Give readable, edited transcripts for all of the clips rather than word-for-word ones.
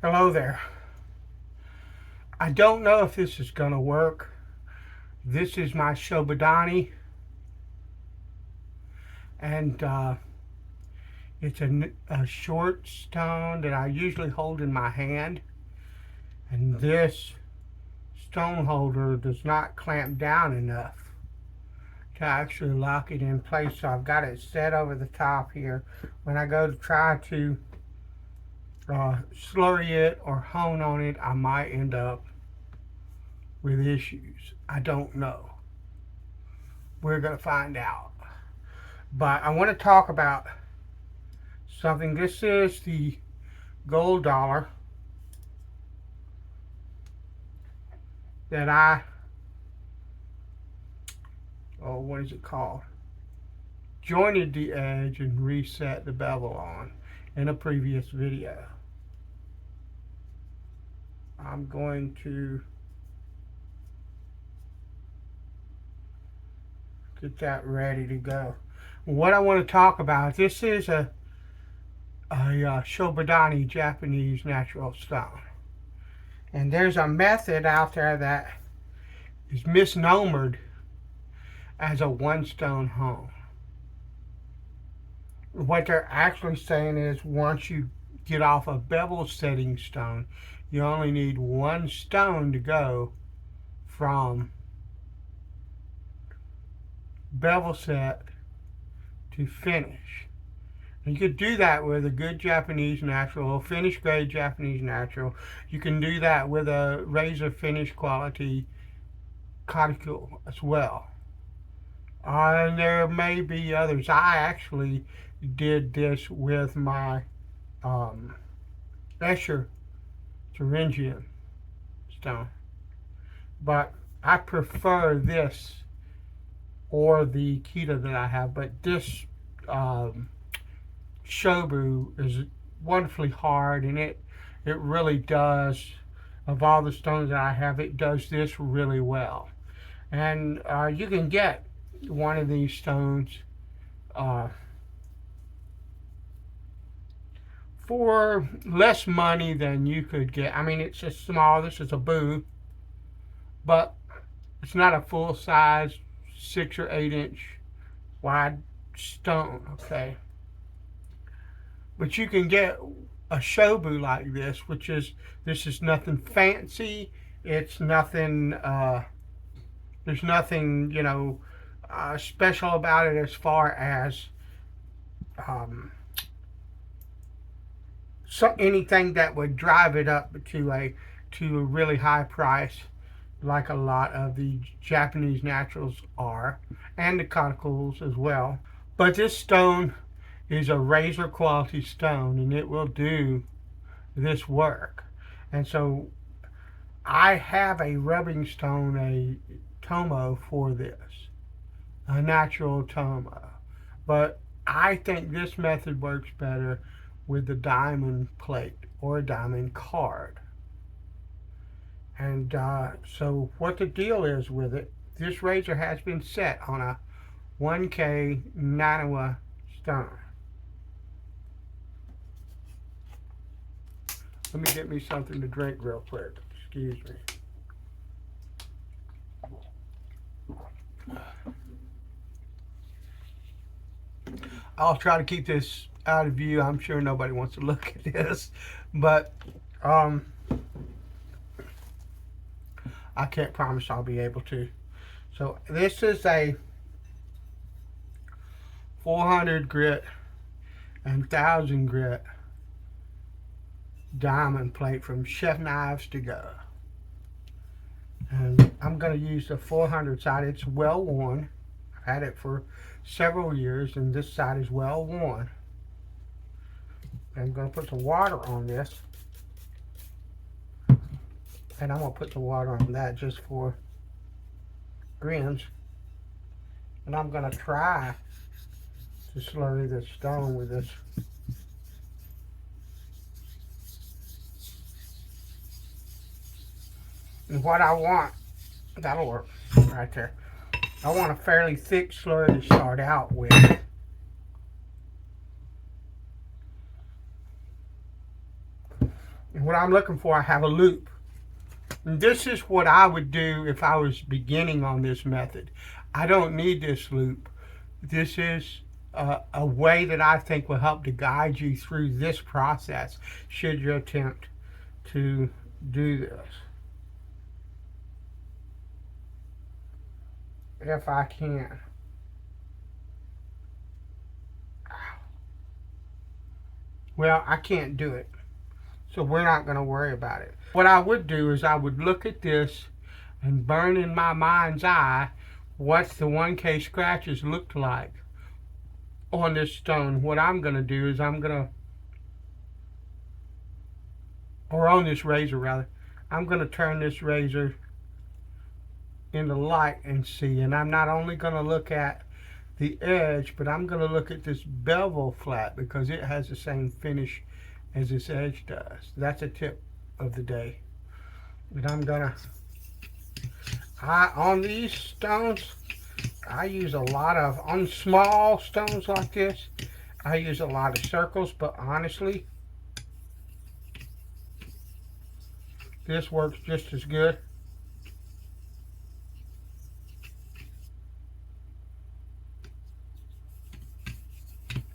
Hello there. I don't know if this is going to work. This is my Shobudani, and it's a short stone that I usually hold in my hand. And this stone holder does not clamp down enough to actually lock it in place. So I've got it set over the top here. When I go to try to slurry it or hone on it, I might end up with issues. I don't know. We're going to find out. But I want to talk about something. This is the gold dollar that what is it called? Jointed the edge and reset the bevel on in a previous video. I'm going to get that ready to go. What I want to talk about, this is a Shobudani Japanese natural stone. And there's a method out there that is misnomered as a one stone hone. What they're actually saying is once you get off a bevel setting stone, you only need one stone to go from bevel set to finish. And you could do that with a good Japanese natural, finish grade Japanese natural. You can do that with a razor finish quality cuticle as well. And there may be others. I actually did this with my Escher Thuringian stone. But I prefer this or the Kita that I have. But this Shobu is wonderfully hard, and it really does, of all the stones that I have, it does this really well. And you can get one of these stones for less money than you could get. I mean, it's just small. This is a boo, but it's not a full size 6 or 8 inch wide stone, okay? But you can get a Shobu like this, this is nothing fancy. It's nothing, there's nothing, special about it as far as anything that would drive it up to a really high price, like a lot of the Japanese naturals are, and the cuticles as well. But this stone is a razor quality stone, and it will do this work. And so I have a rubbing stone, a Tomo for this, a natural Tomo. But I think this method works better with the diamond plate or a diamond card. And so what the deal is with it, this razor has been set on a 1K Nanawa stone. Let me get me something to drink real quick. Excuse me. I'll try to keep this out of view. I'm sure nobody wants to look at this, but I can't promise I'll be able to. So this is a 400 grit and 1000 grit diamond plate from Chef Knives to Go. And I'm going to use the 400 side. It's well worn. I've had it for several years, and this side is well worn. I'm going to put some water on this, and I'm going to put the water on that just for grins. And I'm going to try to slurry this stone with this. And what I want, that'll work right there. I want a fairly thick slurry to start out with. And what I'm looking for, I have a loop. And this is what I would do if I was beginning on this method. I don't need this loop. This is a way that I think will help to guide you through this process should you attempt to do this. If I can. Well, I can't do it, so we're not going to worry about it. What I would do is I would look at this and burn in my mind's eye what the 1K scratches looked like on this stone. What I'm going to do is or on this razor rather, I'm going to turn this razor in the light and see. And I'm not only going to look at the edge, but I'm going to look at this bevel flat because it has the same finish as this edge does. That's a tip of the day. But I'm going to, on these stones, I use a lot of, on small stones like this, I use a lot of circles, but honestly, this works just as good.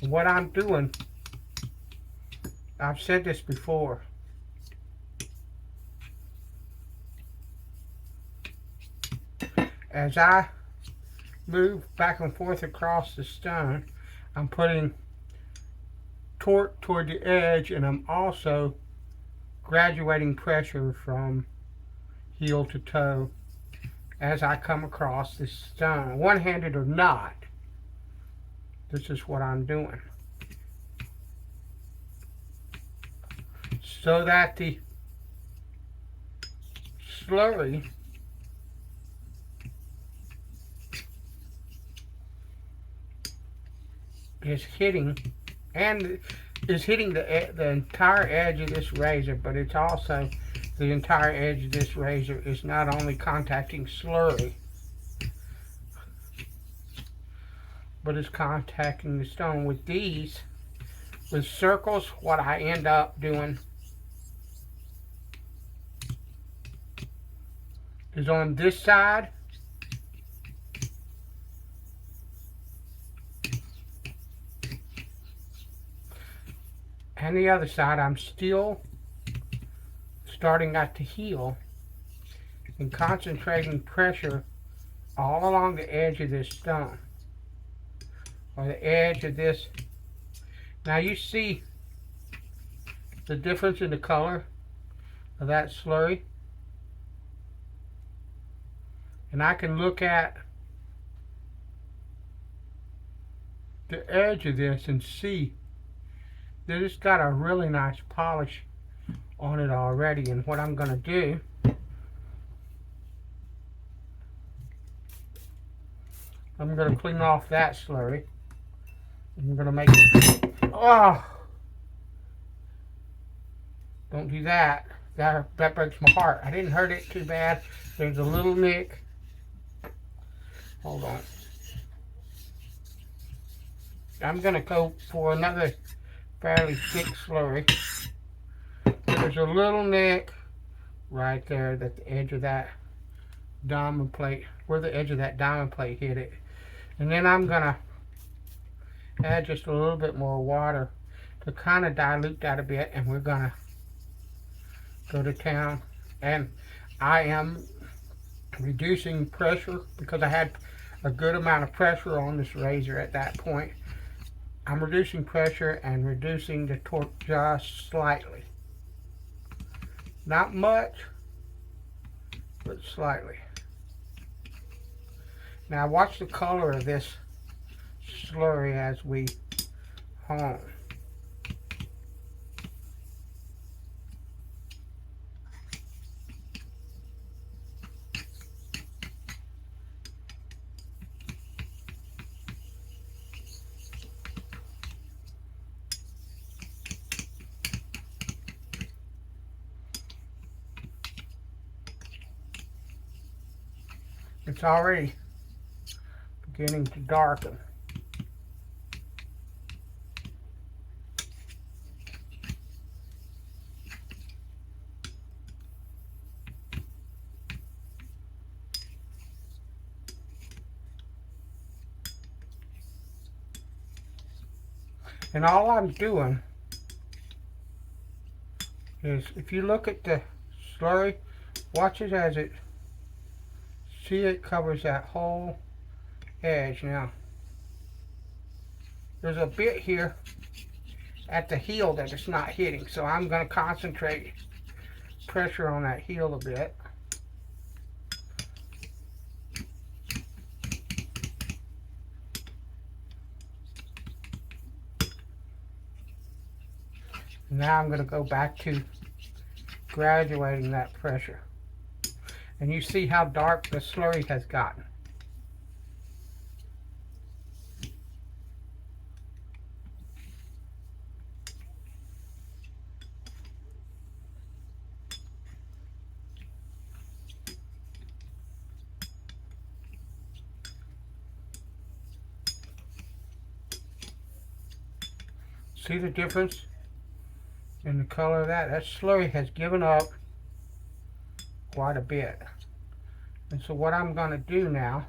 What I'm doing, I've said this before, as I move back and forth across the stone, I'm putting torque toward the edge, and I'm also graduating pressure from heel to toe as I come across this stone, one-handed or not. This is what I'm doing, so that the slurry is hitting the entire edge of this razor, but it's also the entire edge of this razor is not only contacting slurry, but it's contacting the stone. With these, with circles, what I end up doing is on this side, and the other side, I'm still starting at the heel and concentrating pressure all along the edge of this stone, or the edge of this. Now you see the difference in the color of that slurry, and I can look at the edge of this and see that it's got a really nice polish on it already. And what I'm going to do, I'm going to clean off that slurry. I'm going to make it, oh, don't do that. That breaks my heart. I didn't hurt it too bad. There's a little nick. Hold on. I'm going to go for another fairly thick slurry. There's a little nick right there at the edge of that diamond plate, where the edge of that diamond plate hit it. And then I'm going to add just a little bit more water to kind of dilute that a bit, and we're going to go to town. And I am reducing pressure because I had a good amount of pressure on this razor at that point. I'm reducing pressure and reducing the torque just slightly. Not much, but slightly. Now watch the color of this slurry as we hone. It's already beginning to darken. And all I'm doing is, if you look at the slurry, watch it as it, see it covers that whole edge. Now, there's a bit here at the heel that it's not hitting, so I'm going to concentrate pressure on that heel a bit. Now I'm going to go back to graduating that pressure. And you see how dark the slurry has gotten. See the difference in the color of that? That slurry has given up quite a bit. And so what I'm going to do now,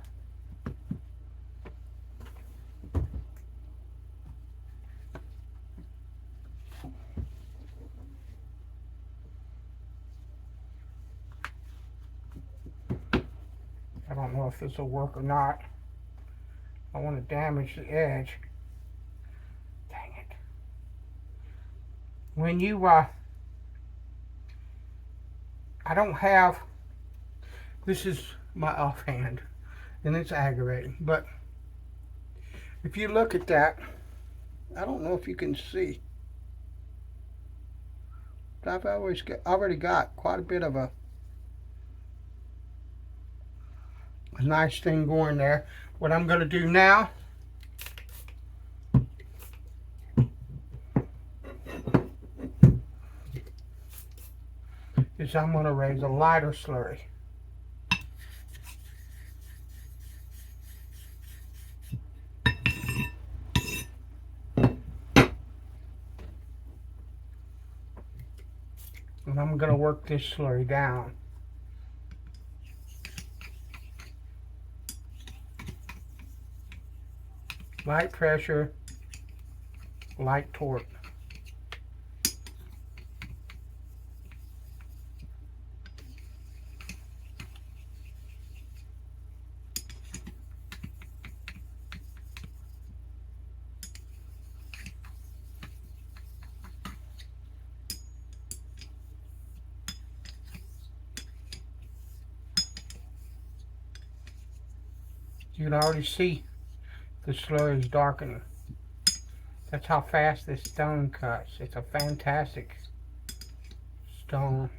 I don't know if this will work or not. I want to damage the edge. Dang it. When you, I don't have, this is my offhand, and it's aggravating, but if you look at that, I don't know if you can see, but I've already got quite a bit of a nice thing going there. What I'm going to do now is I'm going to raise a lighter slurry. And I'm going to work this slurry down. Light pressure, light torque. You can already see the slurry is darkening. That's how fast this stone cuts. It's a fantastic stone.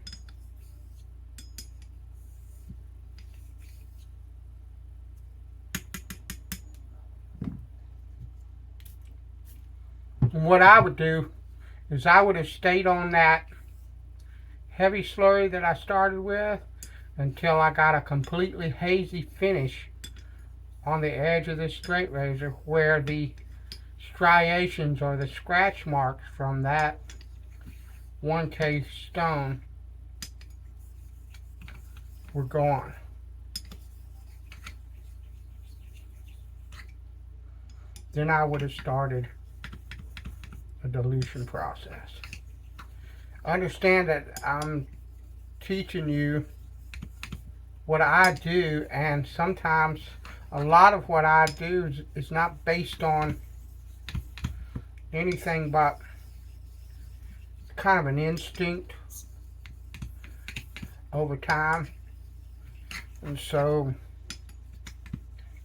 And what I would do is I would have stayed on that heavy slurry that I started with until I got a completely hazy finish on the edge of this straight razor, where the striations or the scratch marks from that 1K stone were gone. Then I would have started a dilution process. Understand that I'm teaching you what I do, and sometimes a lot of what I do is not based on anything but kind of an instinct over time. And so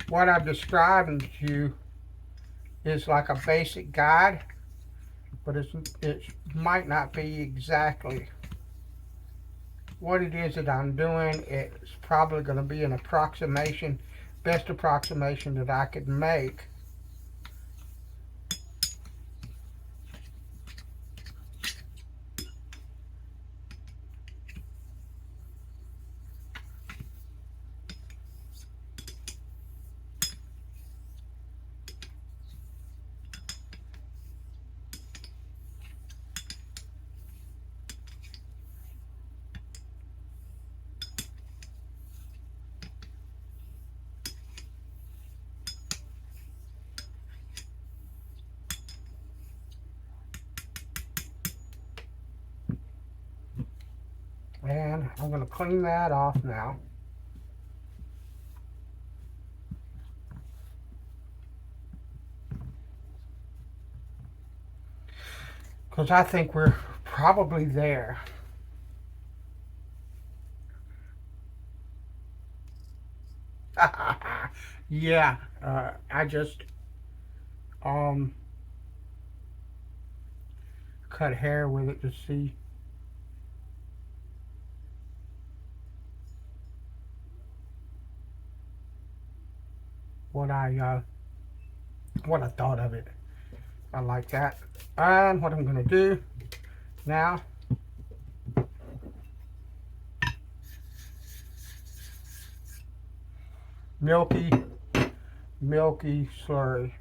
what I'm describing to you is like a basic guide, but it might not be exactly what it is that I'm doing. It's probably going to be an approximation, best approximation that I could make. And I'm going to clean that off now. Because I think we're probably there. Yeah, I just um, cut hair with it to see what I thought of it. I like that. And what I'm gonna do now, milky, milky slurry.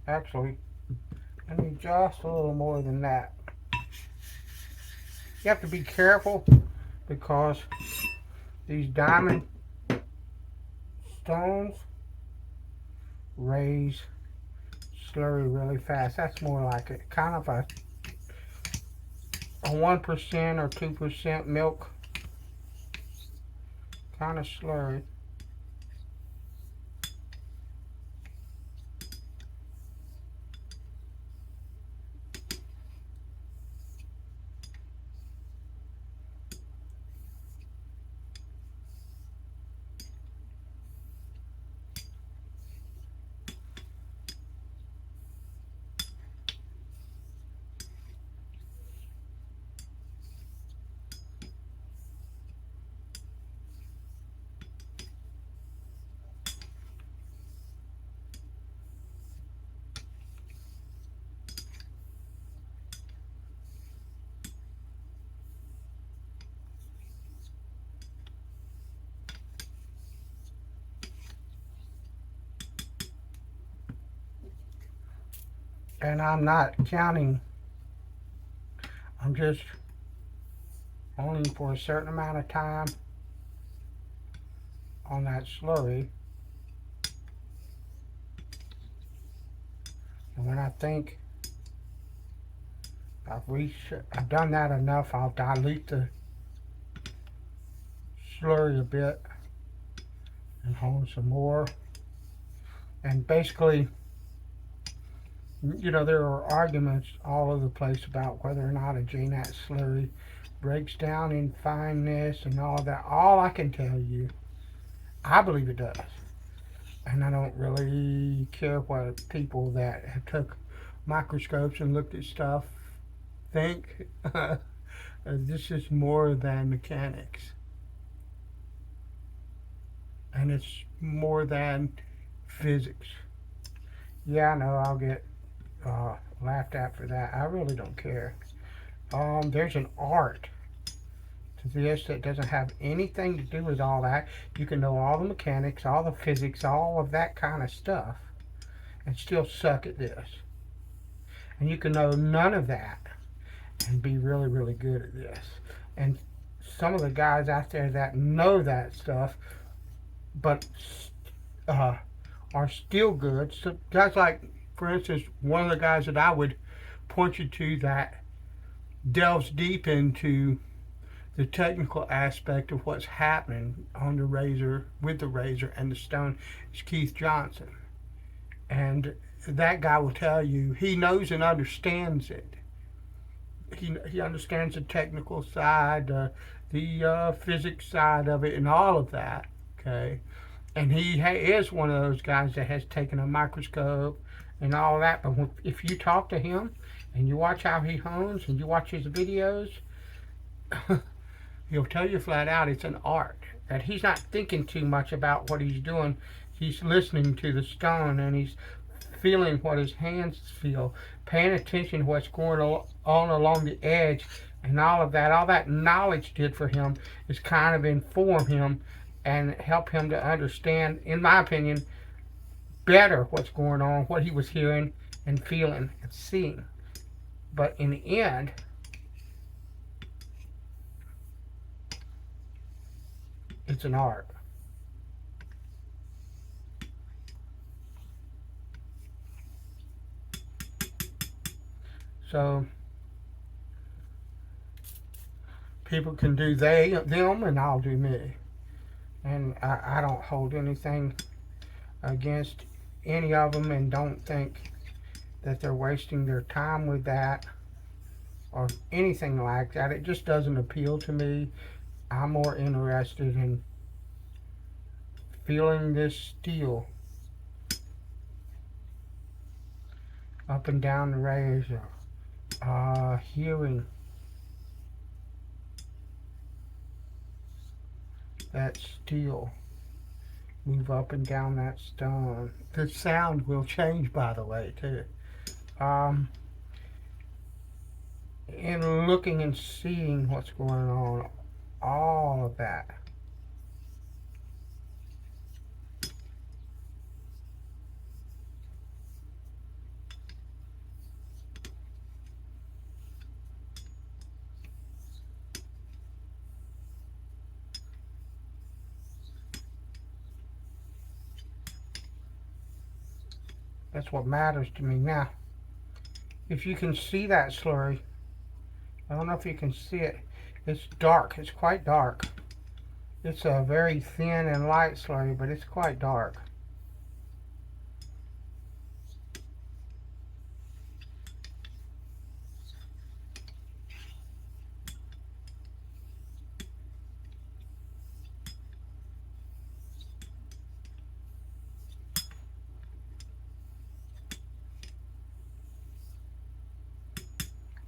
Actually, I need just a little more than that. You have to be careful because these diamond stones raise slurry really fast. That's more like it. Kind of a 1% or 2% milk kind of slurry. And I'm not counting. I'm just only for a certain amount of time on that slurry. And when I think I've done that enough, I'll dilute the slurry a bit and hold some more. And basically, there are arguments all over the place about whether or not a JNAT slurry breaks down in fineness and all that. All I can tell you, I believe it does. And I don't really care what people that have took microscopes and looked at stuff think. This is more than mechanics. And it's more than physics. Yeah, I know I'll get laughed at for that. I really don't care. There's an art to this that doesn't have anything to do with all that. You can know all the mechanics, all the physics, all of that kind of stuff, and still suck at this. And you can know none of that and be really, really good at this. And some of the guys out there that know that stuff, but are still good. So guys like, for instance, one of the guys that I would point you to that delves deep into the technical aspect of what's happening on the razor, with the razor and the stone, is Keith Johnson. And that guy will tell you he knows and understands it. He understands the technical side, the physics side of it, and all of that. Okay, and he is one of those guys that has taken a microscope and all that. But if you talk to him and you watch how he hones and you watch his videos, he'll tell you flat out it's an art. That he's not thinking too much about what he's doing. He's listening to the stone and he's feeling what his hands feel, paying attention to what's going on along the edge, and all of that. All that knowledge did for him is kind of inform him and help him to understand, in my opinion, better what's going on, what he was hearing and feeling and seeing. But in the end, it's an art. So People can do them, and I'll do me. And I don't hold anything against any of them, and don't think that they're wasting their time with that or anything like that. It just doesn't appeal to me. I'm more interested in feeling this steel up and down the razor, hearing that steel move up and down that stone. The sound will change, by the way, too. Um, and looking and seeing what's going on, all of that. That's what matters to me. Now, if you can see that slurry, I don't know if you can see it. It's dark. It's quite dark. It's a very thin and light slurry, but it's quite dark.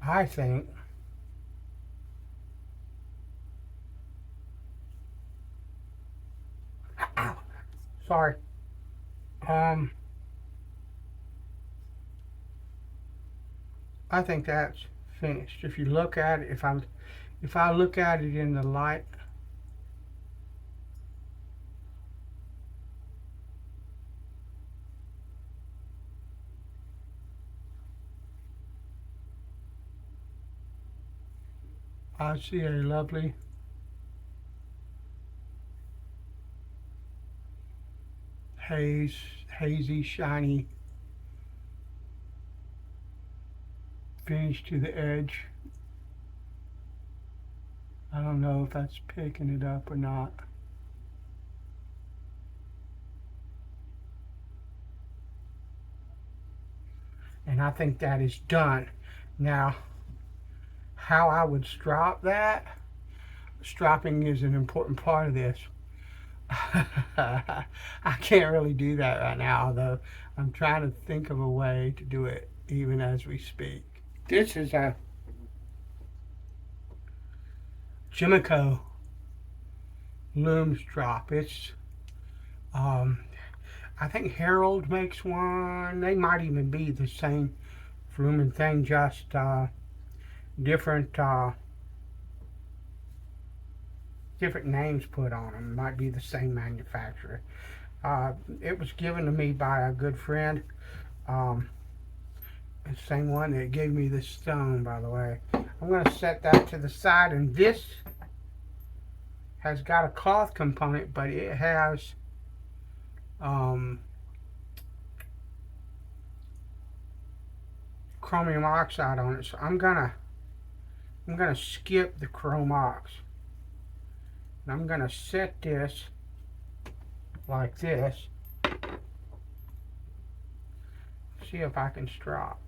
I think ow, sorry. I think that's finished. If you look at it, if I look at it in the light, I see a lovely hazy, shiny finish to the edge. I don't know if that's picking it up or not. And I think that is done. Now, how I would strop that, stropping is an important part of this. I can't really do that right now, although I'm trying to think of a way to do it even as we speak. This is a Jimico loom strop. It's I think Harold makes one. They might even be the same blooming thing, just different different names put on them. It might be the same manufacturer. It was given to me by a good friend. The same one that gave me this stone, by the way. I'm going to set that to the side, and this has got a cloth component, but it has chromium oxide on it. So I'm gonna skip the chrome ox. And I'm gonna set this like this. See if I can strop.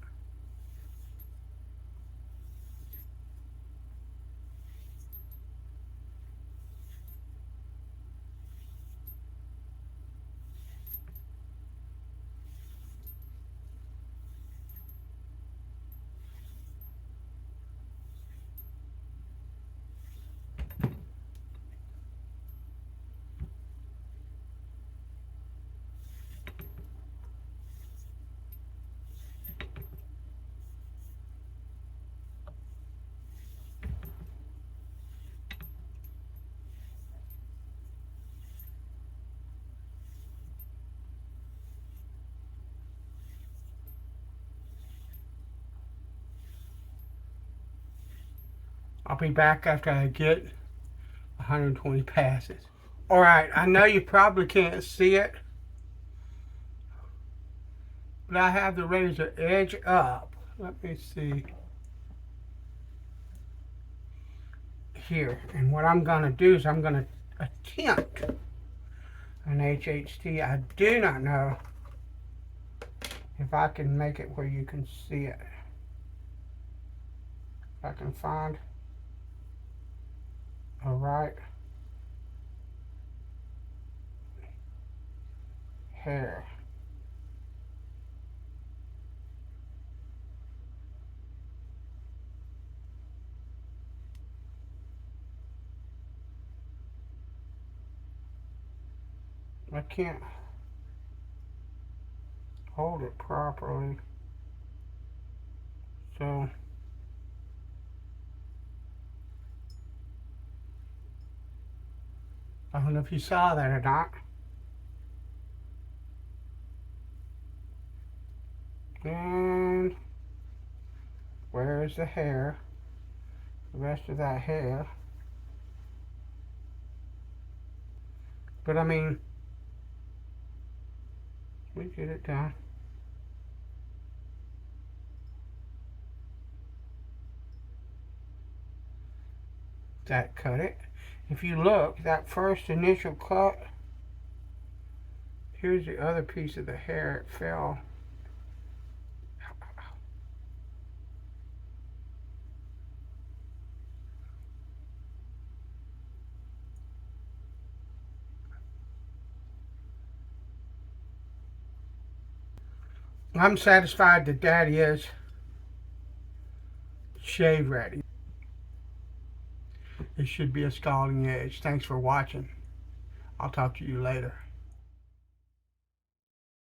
I'll be back after I get 120 passes. Alright, I know you probably can't see it, but I have the razor edge up. Let me see. here. And what I'm going to do is I'm going to attempt an HHT. I do not know if I can make it where you can see it. If I can find a right hair. I can't hold it properly. So I don't know if you saw that or not. And where's the hair? The rest of that hair. But I mean, we get it done. That cut it. If you look, that first initial cut, here's the other piece of the hair. It fell. I'm satisfied that that is shave ready. It should be a scalding edge. Thanks for watching. I'll talk to you later.